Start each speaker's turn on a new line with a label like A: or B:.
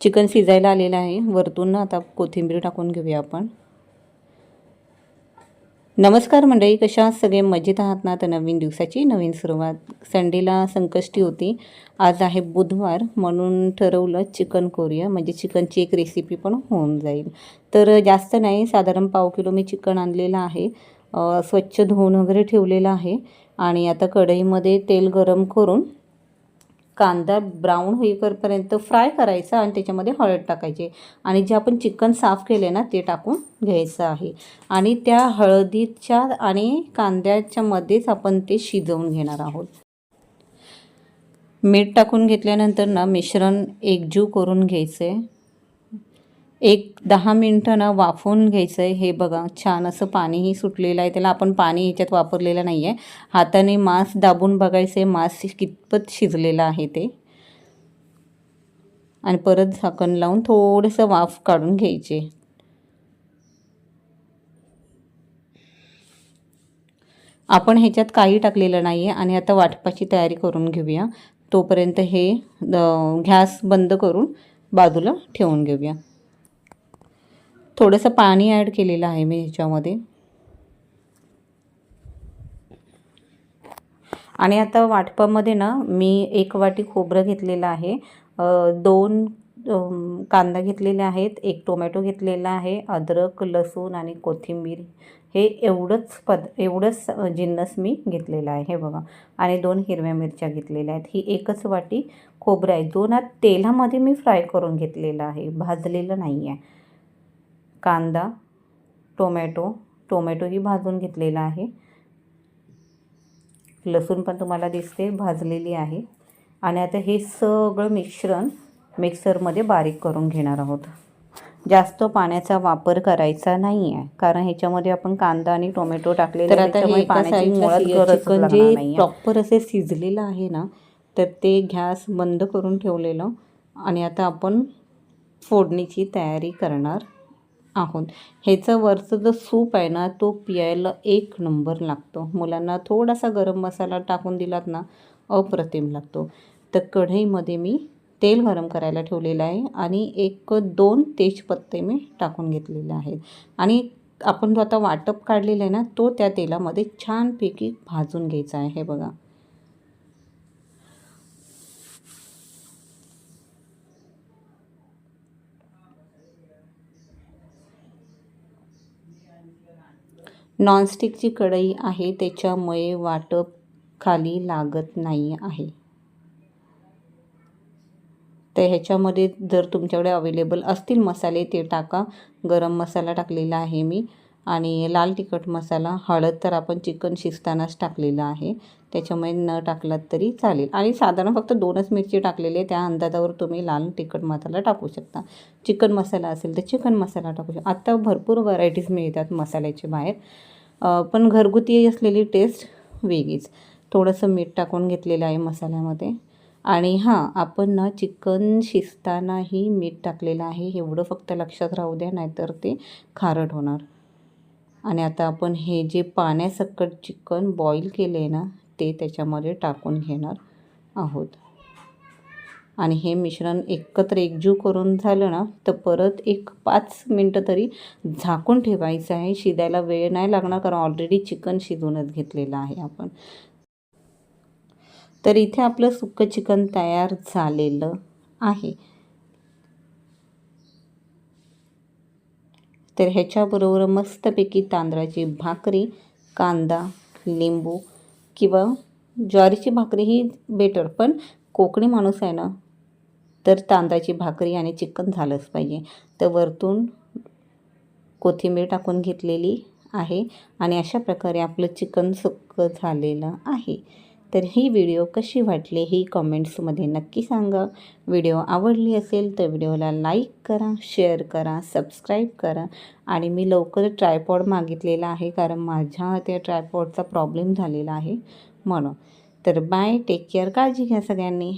A: Chicken शिजायला आलेलं आहे. वरतून आता कोथिंबीर टाकून घेऊया आपण. नमस्कार मंडळी, कशा आहात सगळे? मजेत आहात ना? तर नवीन दिवसाची नवीन सुरुवात. संडेला संकष्टी होती, आज आहे बुधवार, म्हणून ठरवलं चिकन करूया, म्हणजे चिकनची एक रेसिपी पण होऊन जाईल. तर जास्त नाही, साधारण पाव किलो मी चिकन आणलेलं आहे. स्वच्छ धुवून वगैरे ठेवलेलं आहे. आणि आता कढईमध्ये तेल गरम करून कांदा ब्राऊन होईपर्यंत फ्राय करायचा आणि त्याच्यामध्ये हळद टाकायची आणि जे आपण चिकन साफ केले ना ते टाकून घ्यायचं आहे. आणि त्या हळदीच्या आणि कांद्याच्या मध्येच आपण ते शिजवून घेणार आहोत. मीठ टाकून घेतल्यानंतर ना मिश्रण एकजीव करून घ्यायचं आहे. 10 मिनटं ना वाफवून घ्यायचं आहे. हे बघा, छान असं पाणीही सुटलेलं आहे. त्याला आपण पाणी ह्याच्यात वापरलेलं नाही आहे. हाताने मांस दाबून बघायचं आहे मांस कितपत शिजलेलं आहे ते. आणि परत झाकण लावून थोडंसं वाफ काढून घ्यायचे. आपण ह्याच्यात काही टाकलेलं नाही आहे. आणि आता वाटपाची तयारी करून घेऊया. तोपर्यंत हे गॅस बंद करून बाजूला ठेवून घेऊया. थोडंसं पाणी ॲड केलेलं आहे मी ह्याच्यामध्ये. आणि आता वाटपामध्ये ना मी 1 वाटी खोबरं घेतलेलं आहे, 2 कांदा घेतलेले आहेत, 1 टोमॅटो घेतलेला आहे, अद्रक, लसूण आणि कोथिंबीर, हे एवढंच जिन्नस मी घेतलेला आहे. हे बघा. आणि 2 हिरव्या मिरच्या घेतलेल्या आहेत. ही एकच वाटी खोबरं आहे. 2 तेलामध्ये मी फ्राय करून घेतलेलं आहे, भाजलेलं नाही आहे. कांदा, टोमॅटोही भाजून घेतलेला आहे. लसूण पण तुम्हाला दिसते भाजलेली आहे. आणि आता हे सगळं मिश्रण मिक्सरमध्ये बारीक करून घेणार आहोत. जास्त पाण्याचा वापर करायचा नाही आहे, कारण ह्याच्यामध्ये आपण कांदा आणि टोमॅटो टाकलेले, तर आता हे पाण्याची मुळात गरज लागणार नाही. प्रॉपर असे शिजलेलं आहे ना, तर ते गॅस बंद करून ठेवलेलं. आणि आता आपण फोडणीची तयारी करणार आहोत. ह्याचं वरचं जो सूप आहे ना तो प्यायला 1 नंबर लागतो. मुलांना थोडासा गरम मसाला टाकून दिलात ना अप्रतिम लागतो. तर कढईमध्ये मी तेल गरम करायला ठेवलेलं आहे आणि 1-2 तेजपत्ते मी टाकून घेतलेले आहेत. आणि आपण जो आता वाटप काढलेला आहे ना तो त्या तेलामध्ये छानपैकी भाजून घ्यायचा आहे. हे बघा. नॉनस्टिकची कढई आहे, त्याच्यामुळे वाटप खाली लागत नाही आहे. तर ह्याच्यामध्ये जर तुमच्याकडे अवेलेबल असतील मसाले ते टाका. गरम मसाला टाकलेला आहे मी, आणि लाल तिखट मसाला, हळद तर आपण चिकन शिजतानाच टाकलेलं आहे, त्याच्यामुळे न टाकलात तरी चालेल. आणि साधारण फक्त 2च मिरची टाकलेली आहे, त्या अंदाजावर तुम्ही लाल तिखट मसाला टाकू शकता. चिकन मसाला असेल तर चिकन मसाला टाकू शकता. आता भरपूर व्हरायटीज मिळतात मसाल्याचे बाहेर, पण घरगुती असलेली टेस्ट वेगळीच. थोडंसं मीठ टाकून घेतलेलं आहे मसाल्यामध्ये. आणि हां, आपण ना चिकन शिजतानाही मीठ टाकलेलं आहे, एवढं फक्त लक्षात राहू द्या, नाहीतर ते खारट होणार. आणि आता आपण हे जे पाण्यासकट चिकन बॉईल केलं आहे ना ते त्याच्यामध्ये टाकून घेणार आहोत. आणि हे मिश्रण एकजीव करून झालं ना तर परत 5 मिनटं तरी झाकून ठेवायचं आहे. शिजायला वेळ नाही लागणार, कारण ऑलरेडी चिकन शिजवूनच घेतलेलं आहे आपण. तर इथे आपलं सुक्कं चिकन तयार झालेलं आहे. तर ह्याच्याबरोबर मस्तपैकी तांदळाची भाकरी, कांदा, लिंबू किंवा ज्वारीची भाकरी ही बेटर, पण कोकणी माणूस आहे ना तर तांदळाची भाकरी आणि चिकन झालंच पाहिजे. तर वरतून कोथिंबीर टाकून घेतलेली आहे. आणि अशा प्रकारे आपलं चिकन सुक्कं झालेलं आहे. तर ही व्हिडिओ कशी वाटली ही कमेंट्समध्ये नक्की सांगा. व्हिडिओ आवडली असेल तर व्हिडिओला लाईक करा, शेअर करा, सबस्क्राईब करा. आणि मी लवकर ट्रायपॉड मागितलेला आहे, कारण माझ्या त्या ट्रायपॉडचा प्रॉब्लेम झालेला आहे म्हणून. तर बाय, टेक केअर, काळजी घ्या सगळ्यांनी.